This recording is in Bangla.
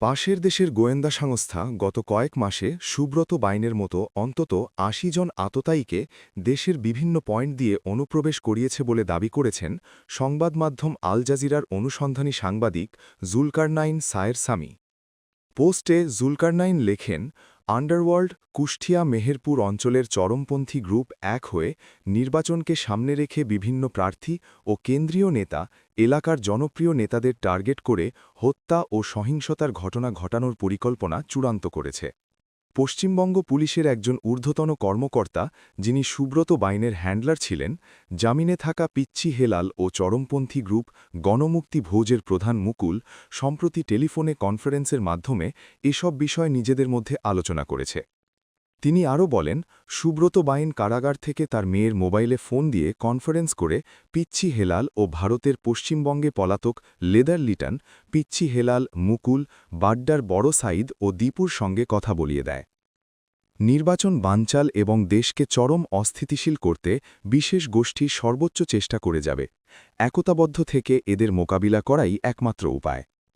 পাশের দেশের গোয়েন্দা সংস্থা গত কয়েক মাসে সুব্রত বাইনের মতো অন্তত ৮০ জন আততায়ীকে দেশের বিভিন্ন পয়েন্ট দিয়ে অনুপ্রবেশ করিয়েছে বলে দাবি করেছেন সংবাদমাধ্যম আল জাজিরার অনুসন্ধানী সাংবাদিক জুলকারনাইন সায়ের সামি। পোস্টে জুলকারনাইন লেখেন, আন্ডারওয়ার্ল্ড কুষ্টিয়া মেহেরপুর অঞ্চলের চরমপন্থী গ্রুপ এক হয়ে নির্বাচনকে সামনে রেখে বিভিন্ন প্রার্থী ও কেন্দ্রীয় নেতা এলাকার জনপ্রিয় নেতাদের টার্গেট করে হত্যা ও সহিংসতার ঘটনা ঘটানোর পরিকল্পনা চূড়ান্ত করেছে। পশ্চিমবঙ্গ পুলিশের একজন ঊর্ধ্বতন কর্মকর্তা, যিনি সুব্রত বাইনের হ্যান্ডলার ছিলেন, জামিনে থাকা পিচ্চি হেলাল ও চরমপন্থী গ্রুপ গণমুক্তি ভোজের প্রধান মুকুল সম্প্রতি টেলিফোনে কনফারেন্সের মাধ্যমে এসব বিষয় নিজেদের মধ্যে আলোচনা করেছে। তিনি আরও বলেন, সুব্রত বাইন কারাগার থেকে তার মেয়ের মোবাইলে ফোন দিয়ে কনফারেন্স করে পিচ্চি হেলাল ও ভারতের পশ্চিমবঙ্গে পলাতক লেদার লিটন, পিচ্চি হেলাল, মুকুল, বাড্ডার বড় সাইদ ও দীপুর সঙ্গে কথা বলিয়ে দেয়। নির্বাচন বানচাল এবং দেশকে চরম অস্থিতিশীল করতে বিশেষ গোষ্ঠী সর্বোচ্চ চেষ্টা করে যাবে। একতাবদ্ধ থেকে এদের মোকাবিলা করাই একমাত্র উপায়।